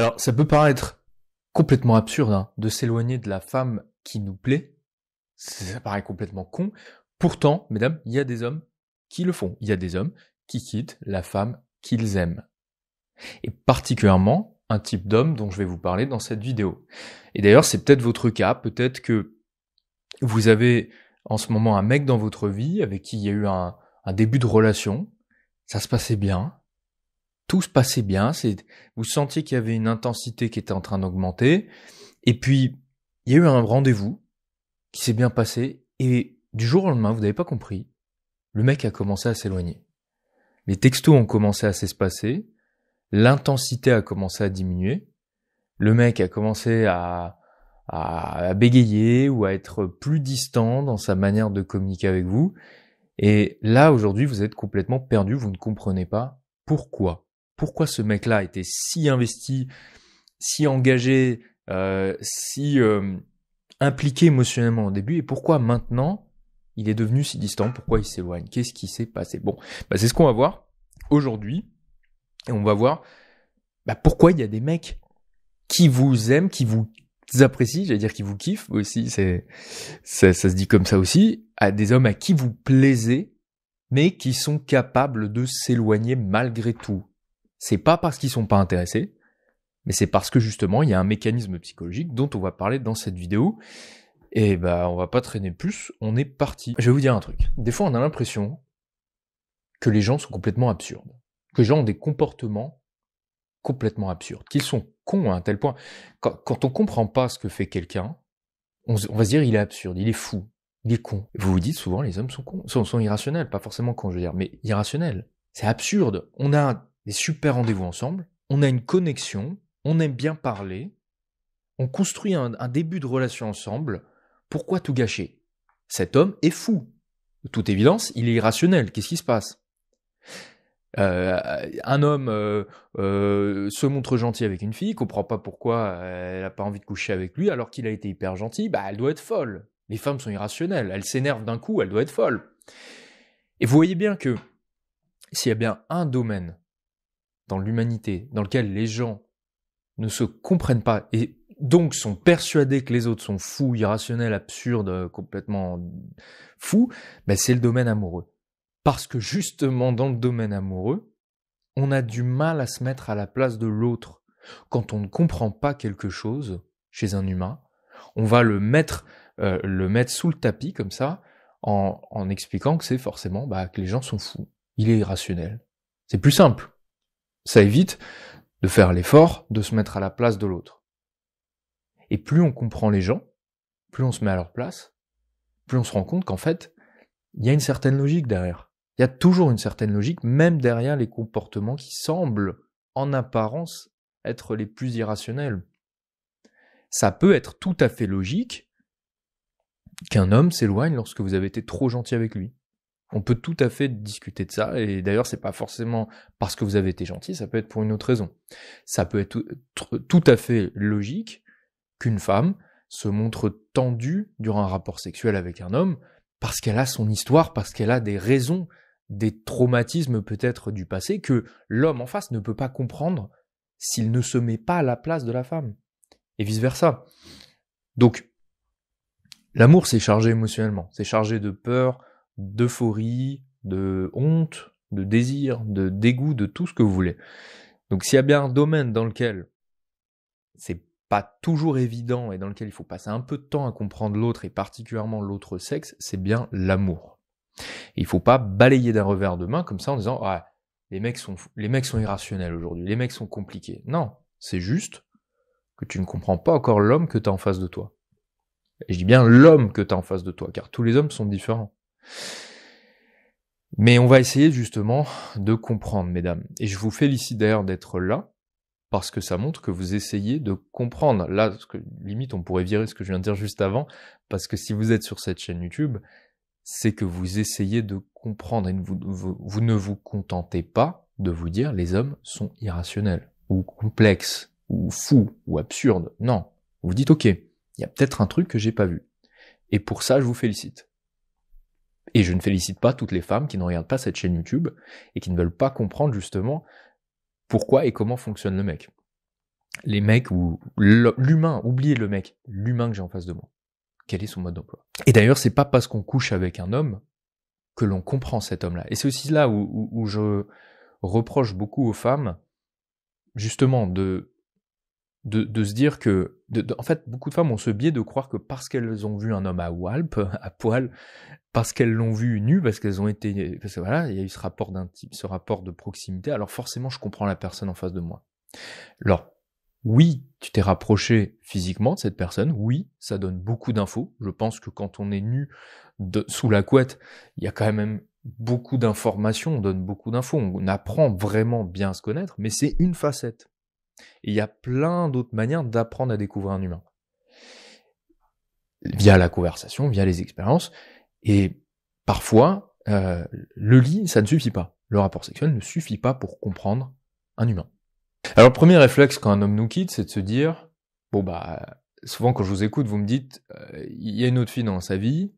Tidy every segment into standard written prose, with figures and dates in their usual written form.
Alors, ça peut paraître complètement absurde hein, de s'éloigner de la femme qui nous plaît. Ça paraît complètement con. Pourtant, mesdames, il y a des hommes qui le font. Il y a des hommes qui quittent la femme qu'ils aiment. Et particulièrement un type d'homme dont je vais vous parler dans cette vidéo. Et d'ailleurs, c'est peut-être votre cas. Peut-être que vous avez en ce moment un mec dans votre vie avec qui il y a eu un début de relation. Ça se passait bien. Tout se passait bien, vous sentiez qu'il y avait une intensité qui était en train d'augmenter, et puis il y a eu un rendez-vous qui s'est bien passé, et du jour au lendemain, vous n'avez pas compris, le mec a commencé à s'éloigner. Les textos ont commencé à s'espacer, l'intensité a commencé à diminuer, le mec a commencé à bégayer ou à être plus distant dans sa manière de communiquer avec vous, et là aujourd'hui vous êtes complètement perdu, vous ne comprenez pas pourquoi. Pourquoi ce mec-là était si investi, si engagé, si impliqué émotionnellement au début, et pourquoi maintenant il est devenu si distant, pourquoi il s'éloigne, qu'est-ce qui s'est passé? Bon, c'est ce qu'on va voir aujourd'hui, et on va voir pourquoi il y a des mecs qui vous aiment, qui vous apprécient, j'allais dire qui vous kiffent aussi, ça se dit comme ça aussi, à des hommes à qui vous plaisez, mais qui sont capables de s'éloigner malgré tout. C'est pas parce qu'ils sont pas intéressés, mais c'est parce que justement, il y a un mécanisme psychologique dont on va parler dans cette vidéo. Et on va pas traîner plus, on est parti. Je vais vous dire un truc. Des fois, on a l'impression que les gens sont complètement absurdes. Que les gens ont des comportements complètement absurdes. Qu'ils sont cons à un tel point. Quand on comprend pas ce que fait quelqu'un, on va se dire il est absurde, il est fou, il est con. Vous vous dites souvent les hommes sont cons, sont irrationnels, pas forcément cons je veux dire, mais irrationnels. C'est absurde. On a des super rendez-vous ensemble, on a une connexion, on aime bien parler, on construit un début de relation ensemble, pourquoi tout gâcher? Cet homme est fou. De toute évidence, il est irrationnel, qu'est-ce qui se passe? Un homme se montre gentil avec une fille, comprend pas pourquoi elle a pas envie de coucher avec lui alors qu'il a été hyper gentil, elle doit être folle. Les femmes sont irrationnelles, elles s'énervent d'un coup, elle doit être folle. Et vous voyez bien que s'il y a bien un domaine dans l'humanité, dans lequel les gens ne se comprennent pas et donc sont persuadés que les autres sont fous, irrationnels, absurdes, complètement fous, c'est le domaine amoureux. Parce que justement, dans le domaine amoureux, on a du mal à se mettre à la place de l'autre. Quand on ne comprend pas quelque chose chez un humain, on va le mettre sous le tapis comme ça, en expliquant que c'est forcément que les gens sont fous. Il est irrationnel. C'est plus simple. Ça évite de faire l'effort de se mettre à la place de l'autre. Et plus on comprend les gens, plus on se met à leur place, plus on se rend compte qu'en fait, il y a une certaine logique derrière. Il y a toujours une certaine logique, même derrière les comportements qui semblent, en apparence, être les plus irrationnels. Ça peut être tout à fait logique qu'un homme s'éloigne lorsque vous avez été trop gentil avec lui. On peut tout à fait discuter de ça, et d'ailleurs c'est pas forcément parce que vous avez été gentil, ça peut être pour une autre raison. Ça peut être tout à fait logique qu'une femme se montre tendue durant un rapport sexuel avec un homme parce qu'elle a son histoire, parce qu'elle a des raisons, des traumatismes peut-être du passé que l'homme en face ne peut pas comprendre s'il ne se met pas à la place de la femme, et vice-versa. Donc, l'amour c'est chargé émotionnellement, c'est chargé de peur, d'euphorie, de honte, de désir, de dégoût, de tout ce que vous voulez. Donc s'il y a bien un domaine dans lequel c'est pas toujours évident et dans lequel il faut passer un peu de temps à comprendre l'autre et particulièrement l'autre sexe, c'est bien l'amour. Et il faut pas balayer d'un revers de main comme ça en disant les mecs sont irrationnels aujourd'hui, les mecs sont compliqués. Non, c'est juste que tu ne comprends pas encore l'homme que tu as en face de toi. Et je dis bien l'homme que tu as en face de toi, car tous les hommes sont différents. Mais on va essayer justement de comprendre, mesdames. Et je vous félicite d'ailleurs d'être là, parce que ça montre que vous essayez de comprendre. Là, limite, on pourrait virer ce que je viens de dire juste avant, parce que si vous êtes sur cette chaîne YouTube, c'est que vous essayez de comprendre, et vous ne vous contentez pas de vous dire les hommes sont irrationnels, ou complexes, ou fous, ou absurdes. Non, vous vous dites ok, il y a peut-être un truc que j'ai pas vu. Et pour ça, je vous félicite. Et je ne félicite pas toutes les femmes qui ne regardent pas cette chaîne YouTube et qui ne veulent pas comprendre justement pourquoi et comment fonctionne le mec. les mecs ou l'humain, oubliez le mec, l'humain que j'ai en face de moi. Quel est son mode d'emploi? Et d'ailleurs, c'est pas parce qu'on couche avec un homme que l'on comprend cet homme-là. Et c'est aussi là où je reproche beaucoup aux femmes, justement, de se dire que, en fait, beaucoup de femmes ont ce biais de croire que parce qu'elles ont vu un homme à poil, parce qu'elles l'ont vu nu, parce qu'elles ont été, parce que voilà, il y a eu ce rapport d'intime, ce rapport de proximité, alors forcément, je comprends la personne en face de moi. Alors, oui, tu t'es rapproché physiquement de cette personne, oui, ça donne beaucoup d'infos. Je pense que quand on est nu sous la couette, il y a quand même beaucoup d'informations, on donne beaucoup d'infos, on apprend vraiment bien à se connaître, mais c'est une facette. Et il y a plein d'autres manières d'apprendre à découvrir un humain. Via la conversation, via les expériences, et parfois, le lit, ça ne suffit pas. Le rapport sexuel ne suffit pas pour comprendre un humain. Alors, le premier réflexe quand un homme nous quitte, c'est de se dire, bon bah, souvent quand je vous écoute, vous me dites, il y a une autre fille dans sa vie,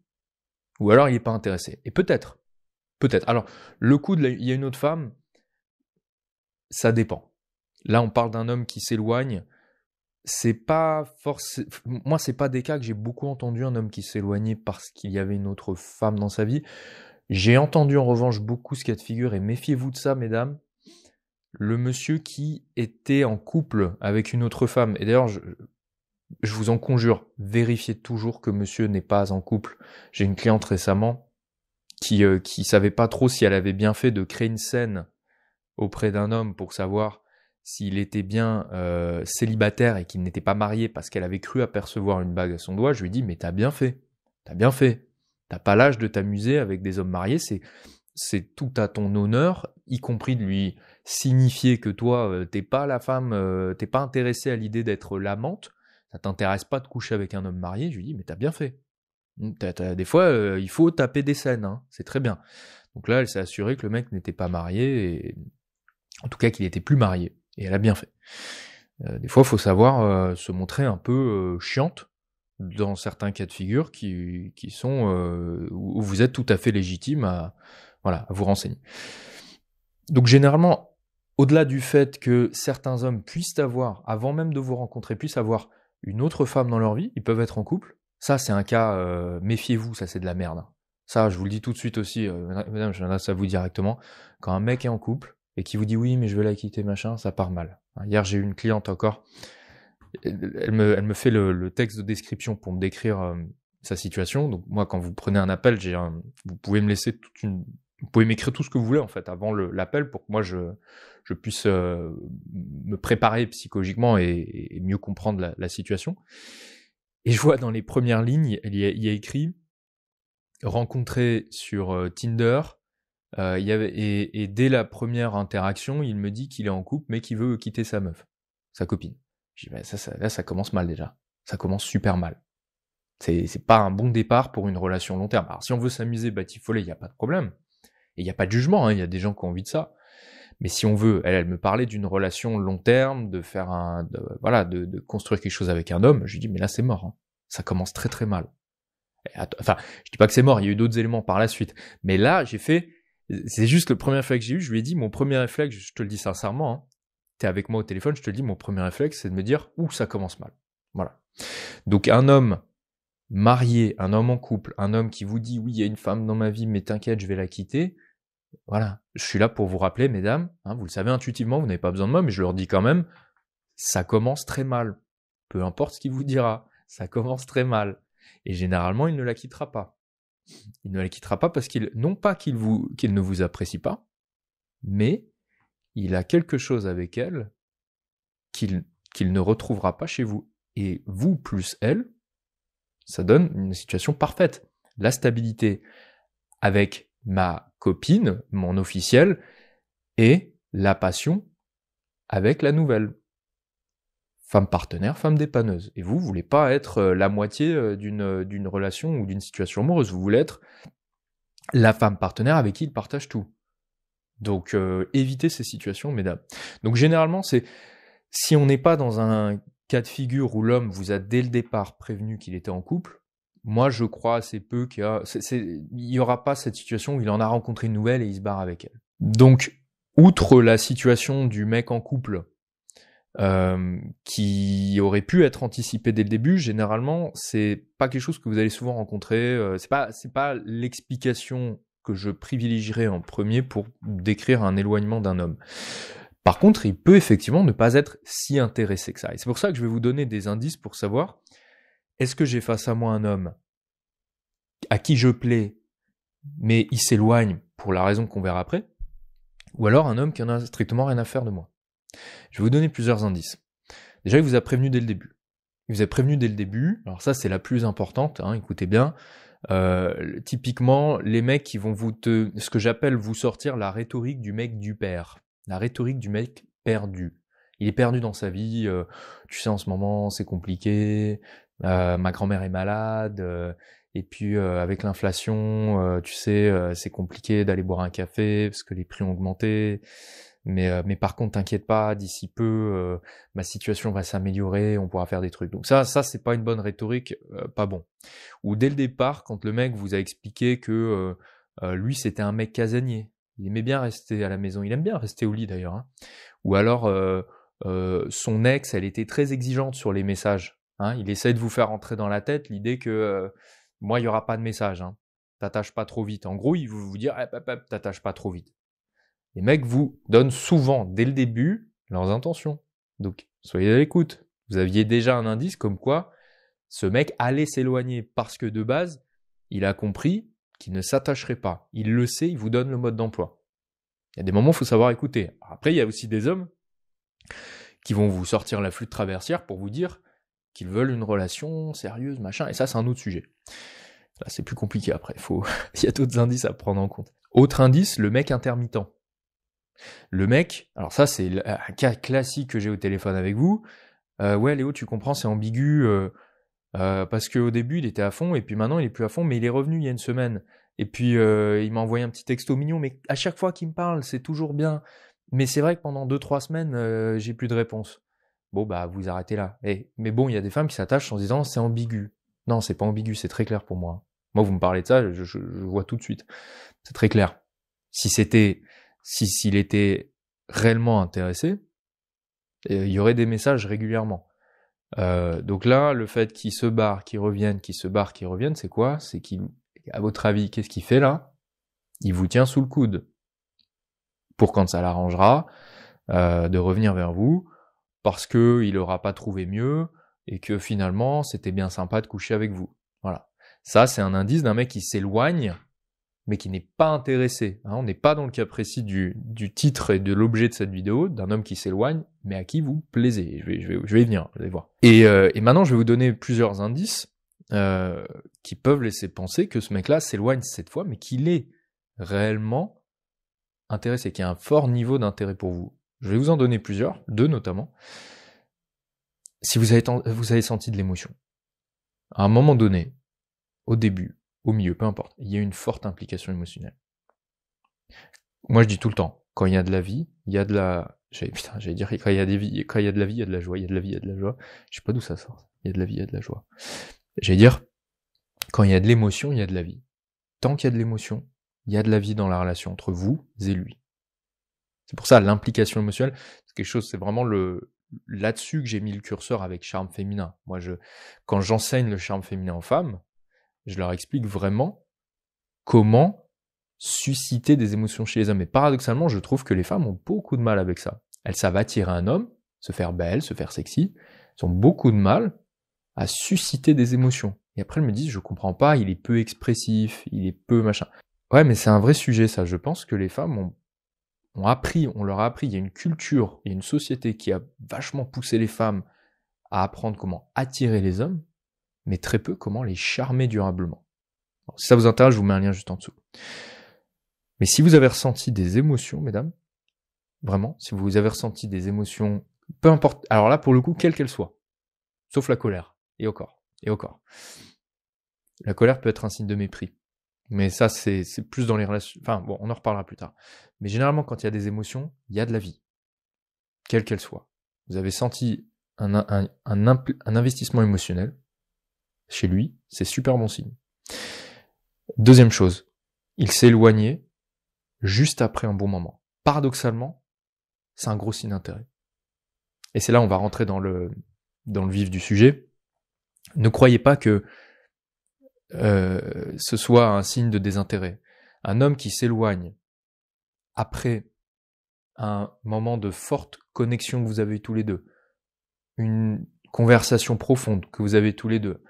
ou alors il est pas intéressé. Et peut-être. Alors, le coup de il y a une autre femme, ça dépend. Là, on parle d'un homme qui s'éloigne. C'est pas forcément. Moi, c'est pas des cas que j'ai beaucoup entendu, un homme qui s'éloignait parce qu'il y avait une autre femme dans sa vie. J'ai entendu en revanche beaucoup ce cas de figure, et méfiez-vous de ça, mesdames. Le monsieur qui était en couple avec une autre femme, et d'ailleurs, je vous en conjure, vérifiez toujours que monsieur n'est pas en couple. J'ai une cliente récemment qui savait pas trop si elle avait bien fait de créer une scène auprès d'un homme pour savoir s'il était bien célibataire et qu'il n'était pas marié parce qu'elle avait cru apercevoir une bague à son doigt. Je lui ai dit, mais t'as bien fait. T'as pas l'âge de t'amuser avec des hommes mariés, c'est tout à ton honneur, y compris de lui signifier que toi, t'es pas la femme, t'es pas intéressé à l'idée d'être l'amante, ça t'intéresse pas de coucher avec un homme marié. Je lui dis, mais t'as bien fait. Des fois, il faut taper des scènes, hein, c'est très bien. Donc là, elle s'est assurée que le mec n'était pas marié, et en tout cas qu'il était plus marié, et elle a bien fait. Des fois, il faut savoir se montrer un peu chiante dans certains cas de figure qui sont où vous êtes tout à fait légitime à vous renseigner. Donc généralement, au-delà du fait que certains hommes puissent avoir, avant même de vous rencontrer, puissent avoir une autre femme dans leur vie, ils peuvent être en couple. Ça, c'est un cas, méfiez-vous, ça c'est de la merde. Ça, je vous le dis tout de suite aussi, mesdames, je m'adresse à vous directement. Quand un mec est en couple et qui vous dit oui, mais je vais la quitter, machin, ça part mal. Hier, j'ai eu une cliente encore, elle me fait le texte de description pour me décrire sa situation. Donc moi, quand vous prenez un appel, vous pouvez me laisser vous pouvez m'écrire tout ce que vous voulez en fait avant l'appel pour que moi je puisse me préparer psychologiquement et mieux comprendre la situation. Et je vois dans les premières lignes, il y a écrit rencontré sur Tinder. Et dès la première interaction, il me dit qu'il est en couple mais qu'il veut quitter sa meuf, sa copine. Je dis, là, ça commence mal déjà. Ça commence super mal. C'est pas un bon départ pour une relation long terme. Alors, si on veut s'amuser, batifoler, il n'y a pas de problème. Et il n'y a pas de jugement, hein, il y a des gens qui ont envie de ça. Mais si on veut, elle me parlait d'une relation long terme, de faire de construire quelque chose avec un homme, je lui dis, mais là, c'est mort. Hein. Ça commence très très mal. Enfin, je dis pas que c'est mort, il y a eu d'autres éléments par la suite. Mais là, c'est juste le premier réflexe que j'ai eu, je lui ai dit, mon premier réflexe, je te le dis sincèrement, hein, t'es avec moi au téléphone, je te le dis, mon premier réflexe, c'est de me dire, ça commence mal. Voilà. Donc un homme marié, un homme en couple, un homme qui vous dit, oui, il y a une femme dans ma vie, mais t'inquiète, je vais la quitter. Voilà. Je suis là pour vous rappeler, mesdames, hein, vous le savez intuitivement, vous n'avez pas besoin de moi, mais je leur dis quand même, ça commence très mal. Peu importe ce qu'il vous dira, ça commence très mal. Et généralement, il ne la quittera pas. Il ne la quittera pas parce non pas qu'il ne vous apprécie pas, mais il a quelque chose avec elle qu'il ne retrouvera pas chez vous. Et vous plus elle, ça donne une situation parfaite. La stabilité avec ma copine, mon officiel, et la passion avec la nouvelle. Femme partenaire, femme dépanneuse. Et vous voulez pas être la moitié d'une relation ou d'une situation amoureuse. Vous voulez être la femme partenaire avec qui il partage tout. Donc évitez ces situations, mesdames. Donc généralement, si on n'est pas dans un cas de figure où l'homme vous a dès le départ prévenu qu'il était en couple, moi je crois assez peu qu'il y aura pas cette situation où il en a rencontré une nouvelle et il se barre avec elle. Donc, outre la situation du mec en couple qui aurait pu être anticipé dès le début. Généralement, c'est pas quelque chose que vous allez souvent rencontrer. C'est pas l'explication que je privilégierais en premier pour décrire un éloignement d'un homme. Par contre, il peut effectivement ne pas être si intéressé que ça. Et c'est pour ça que je vais vous donner des indices pour savoir, est-ce que j'ai face à moi un homme à qui je plais, mais il s'éloigne pour la raison qu'on verra après, ou alors un homme qui en a strictement rien à faire de moi. Je vais vous donner plusieurs indices. Déjà, il vous a prévenu dès le début. Il vous a prévenu dès le début, alors ça c'est la plus importante, hein, écoutez bien. Typiquement, les mecs qui vont ce que j'appelle vous sortir la rhétorique du mec du père. La rhétorique du mec perdu. Il est perdu dans sa vie, tu sais en ce moment c'est compliqué, ma grand-mère est malade, et puis avec l'inflation, tu sais, c'est compliqué d'aller boire un café parce que les prix ont augmenté. Mais par contre, t'inquiète pas, d'ici peu, ma situation va s'améliorer, on pourra faire des trucs. Donc ça c'est pas une bonne rhétorique, pas bon. Ou dès le départ, quand le mec vous a expliqué que lui c'était un mec casanier, il aimait bien rester à la maison, il aime bien rester au lit d'ailleurs, hein. Ou alors son ex, elle était très exigeante sur les messages, hein. Il essaie de vous faire entrer dans la tête l'idée que moi il y aura pas de message, hein. T'attaches pas trop vite. En gros, il veut vous dire t'attaches pas trop vite. Les mecs vous donnent souvent, dès le début, leurs intentions. Donc, soyez à l'écoute. Vous aviez déjà un indice comme quoi ce mec allait s'éloigner parce que de base, il a compris qu'il ne s'attacherait pas. Il le sait, il vous donne le mode d'emploi. Il y a des moments où il faut savoir écouter. Après, il y a aussi des hommes qui vont vous sortir la flûte traversière pour vous dire qu'ils veulent une relation sérieuse, machin. Et ça, c'est un autre sujet. Là, c'est plus compliqué après. Il y a d'autres indices à prendre en compte. Autre indice, le mec intermittent. Le mec, alors ça c'est un cas classique que j'ai au téléphone avec vous. Ouais Léo, tu comprends, c'est ambigu parce qu'au début il était à fond et puis maintenant il est plus à fond, mais il est revenu il y a une semaine. Et puis il m'a envoyé un petit texto mignon, mais à chaque fois qu'il me parle, c'est toujours bien. Mais c'est vrai que pendant 2-3 semaines, j'ai plus de réponse. Bon bah vous arrêtez là. Mais bon, il y a des femmes qui s'attachent en se disant c'est ambigu. Non, c'est pas ambigu, c'est très clair pour moi. Moi vous me parlez de ça, je vois tout de suite. C'est très clair. S'il était réellement intéressé, il y aurait des messages régulièrement. Donc là, le fait qu'il se barre, qu'il revienne, qu'il se barre, qu'il revienne, c'est quoi? C'est à votre avis, qu'est-ce qu'il fait là? Il vous tient sous le coude pour quand ça l'arrangera de revenir vers vous parce que il aura pas trouvé mieux et que finalement c'était bien sympa de coucher avec vous. Voilà. Ça, c'est un indice d'un mec qui s'éloigne mais qui n'est pas intéressé. Hein, on n'est pas dans le cas précis du titre et de l'objet de cette vidéo, d'un homme qui s'éloigne, mais à qui vous plaisez. Je vais y venir, vous allez voir. Et maintenant, je vais vous donner plusieurs indices qui peuvent laisser penser que ce mec-là s'éloigne cette fois, mais qu'il est réellement intéressé, qu'il y a un fort niveau d'intérêt pour vous. Je vais vous en donner plusieurs, 2 notamment. Si vous avez senti de l'émotion, à un moment donné, au début, au milieu, peu importe, il y a une forte implication émotionnelle. Moi, je dis tout le temps, quand il y a de la vie, il y a de la... J'allais dire, quand il y a de la vie, il y a de la joie, il y a de la vie, il y a de la joie. Je sais pas d'où ça sort. Il y a de la vie, il y a de la joie. J'allais dire, quand il y a de l'émotion, il y a de la vie. Tant qu'il y a de l'émotion, il y a de la vie dans la relation entre vous et lui. C'est pour ça, l'implication émotionnelle, c'est quelque chose, c'est vraiment là-dessus que j'ai mis le curseur avec charme féminin. Moi, quand j'enseigne le charme féminin aux femmes, je leur explique vraiment comment susciter des émotions chez les hommes. Et paradoxalement, je trouve que les femmes ont beaucoup de mal avec ça. Elles savent attirer un homme, se faire belle, se faire sexy. Elles ont beaucoup de mal à susciter des émotions. Et après, elles me disent, je comprends pas, il est peu expressif, il est peu machin. Ouais, mais c'est un vrai sujet, ça. Je pense que les femmes on leur a appris, il y a une culture, il y a une société qui a vachement poussé les femmes à apprendre comment attirer les hommes, mais très peu comment les charmer durablement. Alors, si ça vous intéresse, je vous mets un lien juste en dessous. Mais si vous avez ressenti des émotions, mesdames, vraiment, si vous avez ressenti des émotions, peu importe, alors là, pour le coup, quelle qu'elle soit, sauf la colère, et encore. La colère peut être un signe de mépris. Mais ça, c'est plus dans les relations... Enfin, bon, on en reparlera plus tard. Mais généralement, quand il y a des émotions, il y a de la vie. Quelle qu'elle soit. Vous avez senti un investissement émotionnel chez lui, c'est super bon signe. Deuxième chose, il s'est éloigné juste après un bon moment. Paradoxalement, c'est un gros signe d'intérêt. et c'est là on va rentrer dans le vif du sujet, ne croyez pas que ce soit un signe de désintérêt. Un homme qui s'éloigne après un moment de forte connexion que vous avez eu tous les deux, une conversation profonde que vous avez tous les deux,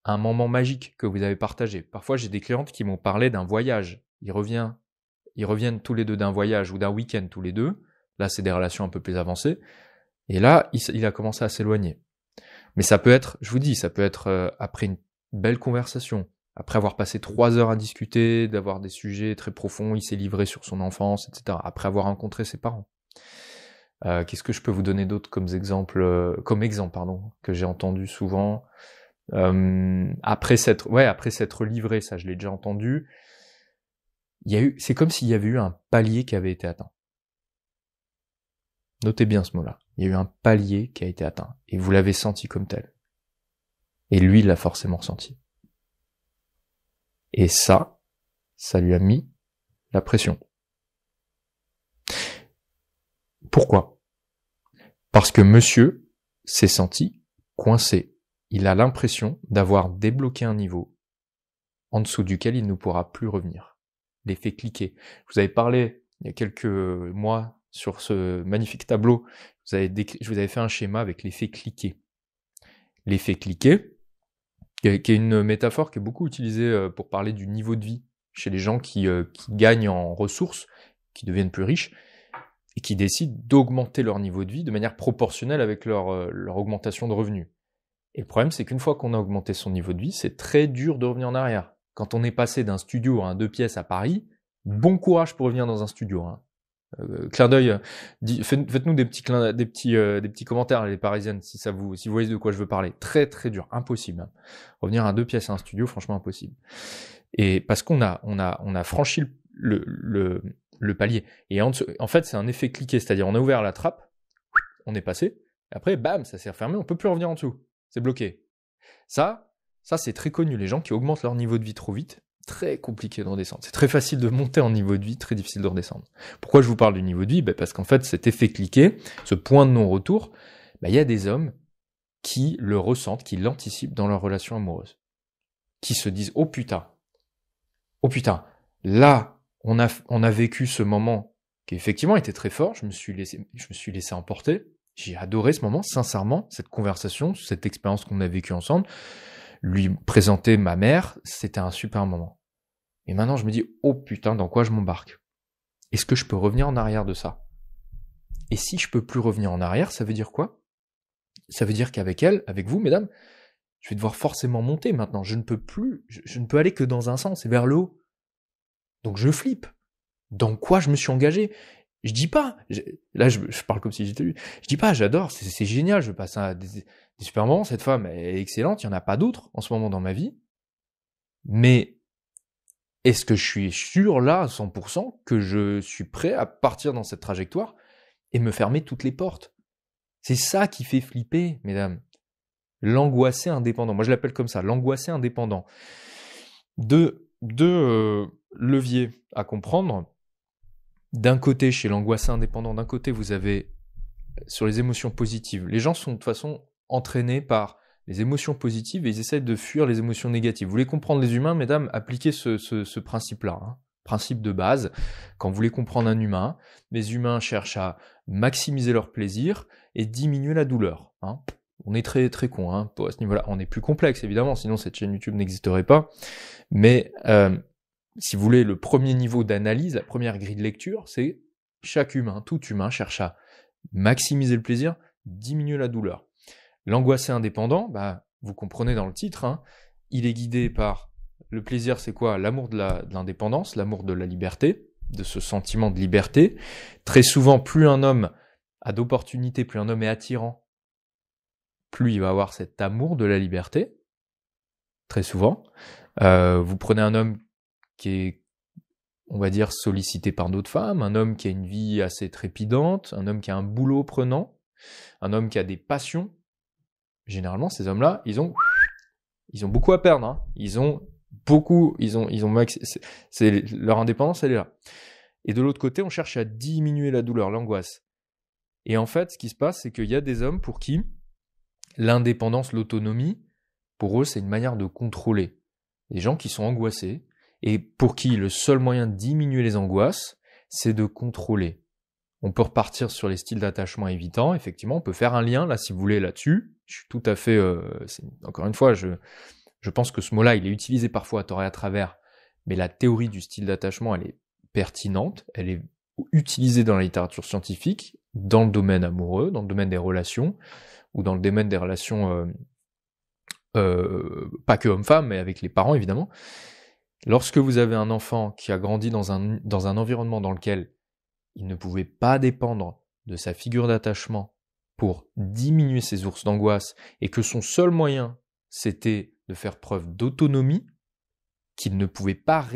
un moment magique que vous avez partagé. Parfois, j'ai des clientes qui m'ont parlé d'un voyage. Ils reviennent tous les deux d'un voyage ou d'un week-end tous les deux. Là, c'est des relations un peu plus avancées. Et là, il a commencé à s'éloigner. Mais ça peut être, je vous dis, ça peut être après une belle conversation, après avoir passé 3 heures à discuter, d'avoir des sujets très profonds, il s'est livré sur son enfance, etc. Après avoir rencontré ses parents. Qu'est-ce que je peux vous donner d'autre comme exemple, que j'ai entendu souvent. Après s'être livré, ça je l'ai déjà entendu. C'est comme s'il y avait eu un palier qui avait été atteint. Notez bien ce mot-là. Il y a eu un palier qui a été atteint. Et vous l'avez senti comme tel. Et lui, il l'a forcément ressenti. Et ça lui a mis la pression. Pourquoi ? Parce que monsieur s'est senti coincé. Il a l'impression d'avoir débloqué un niveau en dessous duquel il ne pourra plus revenir. L'effet cliquet. Je vous avais parlé il y a quelques mois sur ce magnifique tableau. Je vous avais fait un schéma avec l'effet cliquet. L'effet cliquet, qui est une métaphore qui est beaucoup utilisée pour parler du niveau de vie chez les gens qui gagnent en ressources, qui deviennent plus riches, et qui décident d'augmenter leur niveau de vie de manière proportionnelle avec leur augmentation de revenus. Et le problème, c'est qu'une fois qu'on a augmenté son niveau de vie, c'est très dur de revenir en arrière. Quand on est passé d'un studio à un 2 pièces à Paris, bon courage pour revenir dans un studio. Hein. Clin d'œil, faites-nous des petits commentaires, les Parisiennes, si vous voyez de quoi je veux parler. Très très dur, impossible. Hein. Revenir à un 2 pièces à un studio, franchement impossible. Et parce qu'on a franchi le palier. Et en fait, c'est un effet cliquet, c'est-à-dire on a ouvert la trappe, on est passé, et après, bam, ça s'est refermé, on peut plus revenir en dessous. C'est bloqué. Ça c'est très connu. Les gens qui augmentent leur niveau de vie trop vite, très compliqué de redescendre. C'est très facile de monter en niveau de vie, très difficile de redescendre. Pourquoi je vous parle du niveau de vie ? Parce qu'en fait, cet effet cliquet, ce point de non-retour, il y a des hommes qui le ressentent, qui l'anticipent dans leur relation amoureuse. Qui se disent « Oh putain, là, on a vécu ce moment qui effectivement était très fort, je me suis laissé emporter. J'ai adoré ce moment, sincèrement, cette conversation, cette expérience qu'on a vécue ensemble. Lui présenter ma mère, c'était un super moment. Et maintenant, je me dis, oh putain, dans quoi je m'embarque ? Est-ce que je peux revenir en arrière de ça ? Et si je peux plus revenir en arrière, ça veut dire quoi ? Ça veut dire qu'avec elle, avec vous, mesdames, je vais devoir forcément monter maintenant. Je ne peux aller que dans un sens, et vers le haut. Donc je flippe. Dans quoi je me suis engagé ? Je dis pas, là je parle comme si j'étais lui, je dis pas j'adore, c'est génial, je passe des super moments, cette femme est excellente, il n'y en a pas d'autres en ce moment dans ma vie, mais est-ce que je suis sûr là à 100% que je suis prêt à partir dans cette trajectoire et me fermer toutes les portes ? C'est ça qui fait flipper, mesdames. L'angoissé indépendant, moi je l'appelle comme ça, l'angoissé indépendant. Deux leviers à comprendre. D'un côté, chez l'angoissé indépendant, d'un côté, vous avez sur les émotions positives. Les gens sont de toute façon entraînés par les émotions positives et ils essaient de fuir les émotions négatives. Vous voulez comprendre les humains, mesdames, appliquez ce principe-là. Hein. Principe de base. Quand vous voulez comprendre un humain, les humains cherchent à maximiser leur plaisir et diminuer la douleur. Hein. On est très très con hein, à ce niveau-là. On est plus complexe, évidemment, sinon cette chaîne YouTube n'existerait pas. Mais si vous voulez, le premier niveau d'analyse, la première grille de lecture, c'est chaque humain, tout humain cherche à maximiser le plaisir, diminuer la douleur. L'angoissé indépendant, vous comprenez dans le titre, hein, il est guidé par le plaisir, c'est quoi ? L'amour de l'indépendance, l'amour de la liberté, de ce sentiment de liberté. Très souvent, plus un homme a d'opportunités, plus un homme est attirant, plus il va avoir cet amour de la liberté. Très souvent. Vous prenez un homme qui est, on va dire, sollicité par d'autres femmes, un homme qui a une vie assez trépidante, un homme qui a un boulot prenant, un homme qui a des passions. Généralement, ces hommes-là, ils ont beaucoup à perdre. Hein. Leur indépendance, elle est là. Et de l'autre côté, on cherche à diminuer la douleur, l'angoisse. Et en fait, ce qui se passe, c'est qu'il y a des hommes pour qui l'indépendance, l'autonomie, pour eux, c'est une manière de contrôler. Des gens qui sont angoissés et pour qui le seul moyen de diminuer les angoisses, c'est de contrôler. On peut repartir sur les styles d'attachement évitants, effectivement, on peut faire un lien, là, si vous voulez, là-dessus. Je suis tout à fait... encore une fois, je pense que ce mot-là, il est utilisé parfois à tort et à travers, mais la théorie du style d'attachement, elle est pertinente, elle est utilisée dans la littérature scientifique, dans le domaine amoureux, dans le domaine des relations, ou dans le domaine des relations, pas que homme-femme, mais avec les parents, évidemment. Lorsque vous avez un enfant qui a grandi dans un environnement dans lequel il ne pouvait pas dépendre de sa figure d'attachement pour diminuer ses sources d'angoisse, et que son seul moyen, c'était de faire preuve d'autonomie, qu'il ne pouvait pas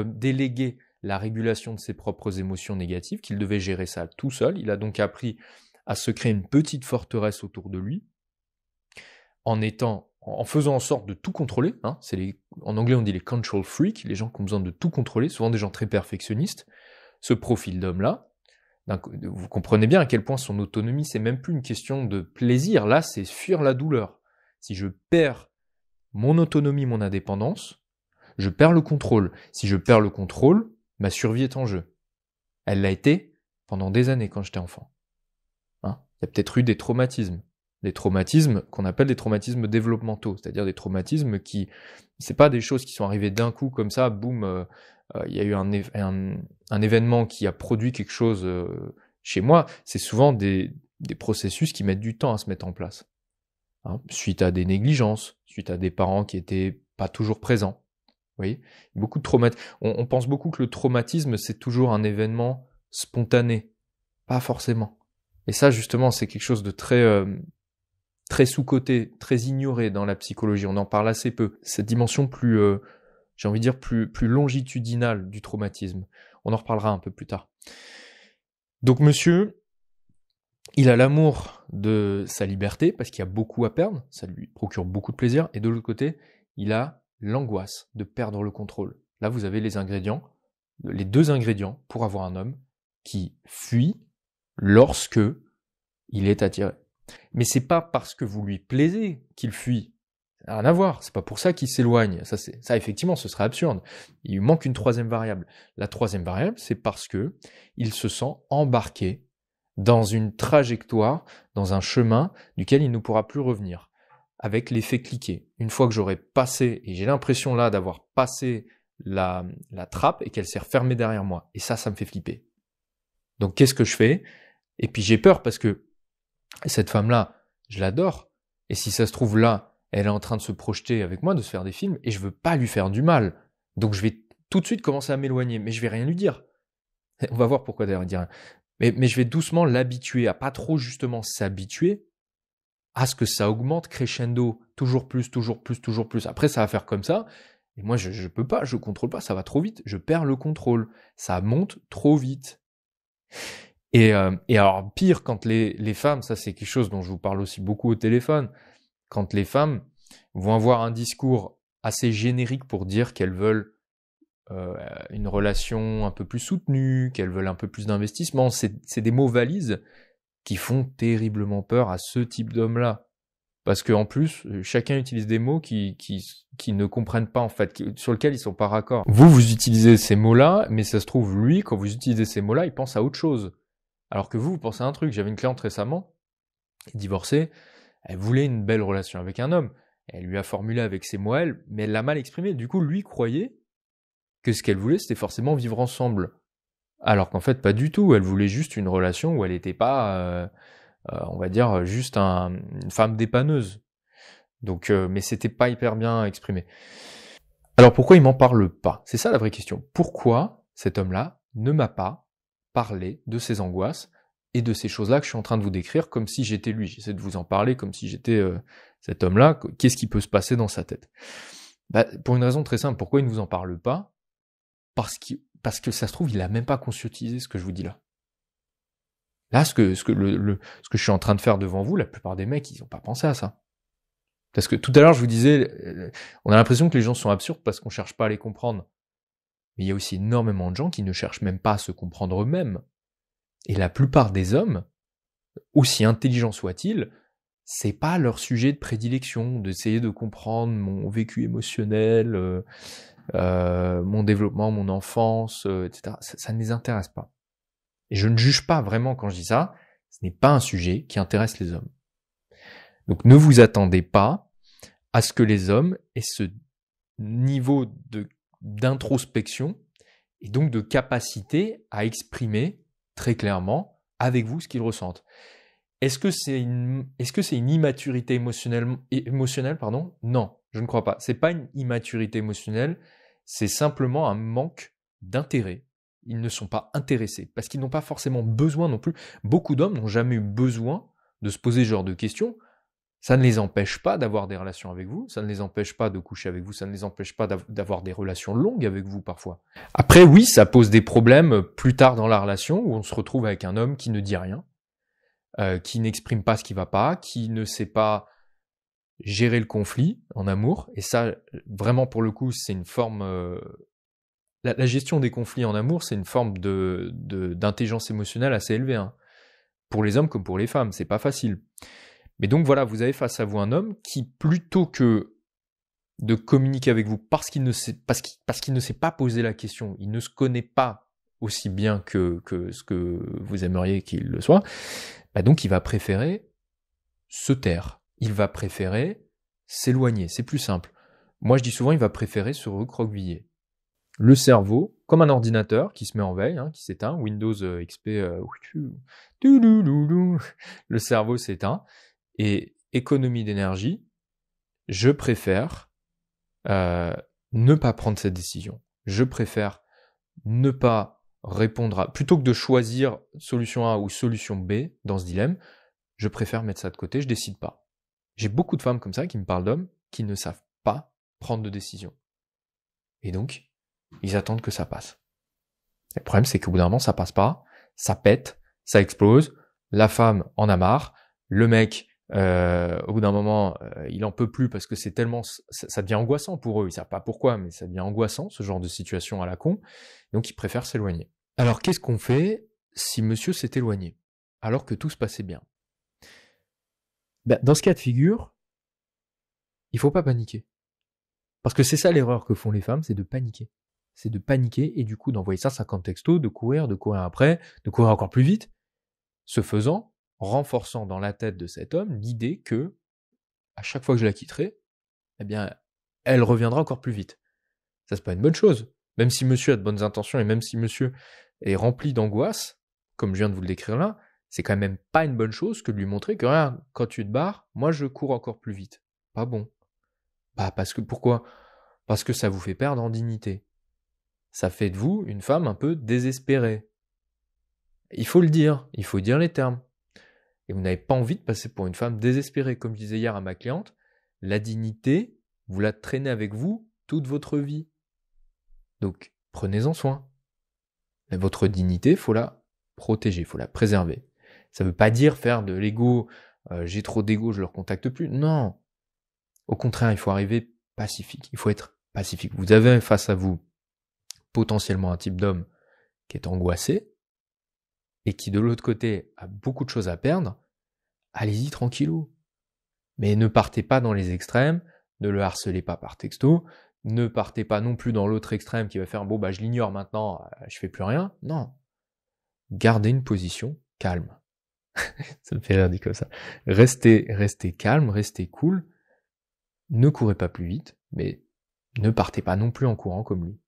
déléguer la régulation de ses propres émotions négatives, qu'il devait gérer ça tout seul. Il a donc appris à se créer une petite forteresse autour de lui, en faisant en sorte de tout contrôler. En anglais, on dit les control freaks, les gens qui ont besoin de tout contrôler, souvent des gens très perfectionnistes. Ce profil d'homme-là, vous comprenez bien à quel point son autonomie, c'est même plus une question de plaisir. Là, c'est fuir la douleur. Si je perds mon autonomie, mon indépendance, je perds le contrôle. Si je perds le contrôle, ma survie est en jeu. Elle l'a été pendant des années quand j'étais enfant. Il y a peut-être eu des traumatismes qu'on appelle des traumatismes développementaux, c'est-à-dire des traumatismes qui, c'est pas des choses qui sont arrivées d'un coup comme ça, boum, il y a eu un événement qui a produit quelque chose chez moi. C'est souvent des processus qui mettent du temps à se mettre en place, suite à des négligences, suite à des parents qui étaient pas toujours présents. Vous voyez, beaucoup de traumatismes. On pense beaucoup que le traumatisme, c'est toujours un événement spontané. Pas forcément. Et ça, justement, c'est quelque chose de très sous-coté, très ignoré dans la psychologie. On en parle assez peu. Cette dimension plus, j'ai envie de dire, plus longitudinale du traumatisme. On en reparlera un peu plus tard. Donc, monsieur, il a l'amour de sa liberté, parce qu'il y a beaucoup à perdre. Ça lui procure beaucoup de plaisir. Et de l'autre côté, il a l'angoisse de perdre le contrôle. Là, vous avez les deux ingrédients pour avoir un homme qui fuit lorsque il est attiré. Mais c'est pas parce que vous lui plaisez qu'il fuit. Ça n'a rien à voir. C'est pas pour ça qu'il s'éloigne. Ça, effectivement, ce serait absurde. Il lui manque une troisième variable. La troisième variable, c'est parce que il se sent embarqué dans une trajectoire, dans un chemin duquel il ne pourra plus revenir. Avec l'effet cliquet. Une fois que j'aurai passé, et j'ai l'impression là d'avoir passé la trappe et qu'elle s'est refermée derrière moi. Et ça me fait flipper. Donc qu'est-ce que je fais? Et puis j'ai peur parce que cette femme-là, je l'adore. Et si ça se trouve là, elle est en train de se projeter avec moi, de se faire des films, et je veux pas lui faire du mal. Donc je vais tout de suite commencer à m'éloigner, mais je vais rien lui dire. On va voir pourquoi d'ailleurs dire. Mais je vais doucement l'habituer à pas trop justement s'habituer à ce que ça augmente crescendo, toujours plus. Après, ça va faire comme ça. Et moi, je peux pas, je contrôle pas, ça va trop vite. Je perds le contrôle. Ça monte trop vite. Et alors, pire, quand les femmes, ça c'est quelque chose dont je vous parle aussi beaucoup au téléphone, quand les femmes vont avoir un discours assez générique pour dire qu'elles veulent une relation un peu plus soutenue, qu'elles veulent un peu plus d'investissement, c'est des mots valises qui font terriblement peur à ce type d'homme-là. Parce qu'en plus, chacun utilise des mots qui ne comprennent pas, en fait, sur lesquels ils sont pas raccords. Vous utilisez ces mots-là, mais ça se trouve, lui, quand vous utilisez ces mots-là, il pense à autre chose. Alors que vous pensez à un truc. J'avais une cliente récemment, divorcée, elle voulait une belle relation avec un homme. Elle lui a formulé avec ses mots, mais elle l'a mal exprimé. Du coup, lui croyait que ce qu'elle voulait, c'était forcément vivre ensemble. Alors qu'en fait, pas du tout. Elle voulait juste une relation où elle n'était pas, on va dire, juste une femme dépanneuse. Donc, mais c'était pas hyper bien exprimé. Alors pourquoi il m'en parle pas? C'est ça la vraie question. Pourquoi cet homme-là ne m'a pas parlé de ses angoisses et de ces choses-là que je suis en train de vous décrire comme si j'étais lui? J'essaie de vous en parler comme si j'étais cet homme-là. Qu'est-ce qui peut se passer dans sa tête? Pour une raison très simple. Pourquoi il ne vous en parle pas? Parce que ça se trouve, il n'a même pas conscientisé ce que je vous dis là. Là, ce que je suis en train de faire devant vous, la plupart des mecs, ils n'ont pas pensé à ça. Parce que tout à l'heure, je vous disais, on a l'impression que les gens sont absurdes parce qu'on ne cherche pas à les comprendre. Mais il y a aussi énormément de gens qui ne cherchent même pas à se comprendre eux-mêmes. Et la plupart des hommes, aussi intelligent soit-il, c'est pas leur sujet de prédilection, d'essayer de comprendre mon vécu émotionnel, mon développement, mon enfance, etc. Ça ne les intéresse pas. Et je ne juge pas vraiment quand je dis ça, ce n'est pas un sujet qui intéresse les hommes. Donc ne vous attendez pas à ce que les hommes aient ce niveau d'introspection et donc de capacité à exprimer très clairement avec vous ce qu'ils ressentent. Est-ce que c'est une immaturité émotionnelle, pardon ? Non, je ne crois pas. C'est pas une immaturité émotionnelle, c'est simplement un manque d'intérêt. Ils ne sont pas intéressés parce qu'ils n'ont pas forcément besoin non plus. Beaucoup d'hommes n'ont jamais eu besoin de se poser ce genre de questions. Ça ne les empêche pas d'avoir des relations avec vous, ça ne les empêche pas de coucher avec vous, ça ne les empêche pas d'avoir des relations longues avec vous parfois. Après, oui, ça pose des problèmes plus tard dans la relation où on se retrouve avec un homme qui ne dit rien, qui n'exprime pas ce qui va pas, qui ne sait pas gérer le conflit en amour. Et ça, vraiment pour le coup, c'est une forme... La gestion des conflits en amour, c'est une forme d'intelligence émotionnelle assez élevée. Hein. Pour les hommes comme pour les femmes, c'est pas facile. Mais donc voilà, vous avez face à vous un homme qui, plutôt que de communiquer avec vous parce qu'il ne s'est pas posé la question, il ne se connaît pas aussi bien que ce que vous aimeriez qu'il le soit, bah donc il va préférer se taire. Il va préférer s'éloigner. C'est plus simple. Moi, je dis souvent, il va préférer se recroqueviller. Le cerveau, comme un ordinateur qui se met en veille, hein, qui s'éteint, Windows XP, le cerveau s'éteint. Et économie d'énergie, je préfère ne pas prendre cette décision. Je préfère ne pas répondre à... Plutôt que de choisir solution A ou solution B dans ce dilemme, je préfère mettre ça de côté, je décide pas. J'ai beaucoup de femmes comme ça qui me parlent d'hommes qui ne savent pas prendre de décision. Et donc, ils attendent que ça passe. Le problème, c'est qu'au bout d'un moment, ça passe pas, ça pète, ça explose, la femme en a marre, le mec... au bout d'un moment, il en peut plus parce que c'est tellement, ça devient angoissant pour eux. Ils savent pas pourquoi, mais ça devient angoissant ce genre de situation à la con. Donc ils préfèrent s'éloigner. Alors qu'est-ce qu'on fait si monsieur s'est éloigné alors que tout se passait bien ? Dans ce cas de figure, il faut pas paniquer, parce que c'est ça l'erreur que font les femmes, c'est de paniquer. C'est de paniquer et du coup d'envoyer 150 textos, de courir après, de courir encore plus vite. Ce faisant, renforçant dans la tête de cet homme l'idée que, à chaque fois que je la quitterai, eh bien, elle reviendra encore plus vite. Ça, c'est pas une bonne chose. Même si monsieur a de bonnes intentions et même si monsieur est rempli d'angoisse, comme je viens de vous le décrire là, c'est quand même pas une bonne chose que de lui montrer que, regarde, quand tu te barres, moi je cours encore plus vite. Pas bon. Pourquoi ? Parce que ça vous fait perdre en dignité. Ça fait de vous une femme un peu désespérée. Il faut le dire, il faut dire les termes. Et vous n'avez pas envie de passer pour une femme désespérée. Comme je disais hier à ma cliente, la dignité, vous la traînez avec vous toute votre vie. Donc, prenez-en soin. Mais votre dignité, il faut la protéger, il faut la préserver. Ça ne veut pas dire faire de l'ego, j'ai trop d'ego, je ne le recontacte plus. Non. Au contraire, il faut arriver pacifique. Il faut être pacifique. Vous avez face à vous potentiellement un type d'homme qui est angoissé, et qui de l'autre côté a beaucoup de choses à perdre, allez-y tranquillou. Mais ne partez pas dans les extrêmes, ne le harcelez pas par texto, ne partez pas non plus dans l'autre extrême qui va faire bon je l'ignore maintenant, je fais plus rien. Non. Gardez une position calme. Ça me fait rire dit comme ça. Restez calme, restez cool. Ne courez pas plus vite, mais ne partez pas non plus en courant comme lui.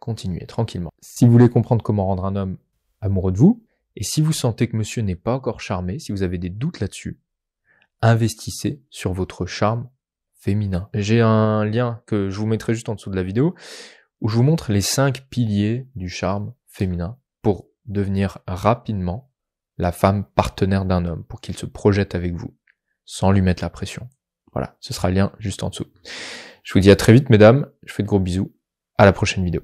Continuez tranquillement. Si vous voulez comprendre comment rendre un homme amoureux de vous, et si vous sentez que monsieur n'est pas encore charmé, si vous avez des doutes là-dessus, investissez sur votre charme féminin. J'ai un lien que je vous mettrai juste en dessous de la vidéo, où je vous montre les 5 piliers du charme féminin pour devenir rapidement la femme partenaire d'un homme, pour qu'il se projette avec vous, sans lui mettre la pression. Voilà, ce sera le lien juste en dessous. Je vous dis à très vite, mesdames, je vous fais de gros bisous, à la prochaine vidéo.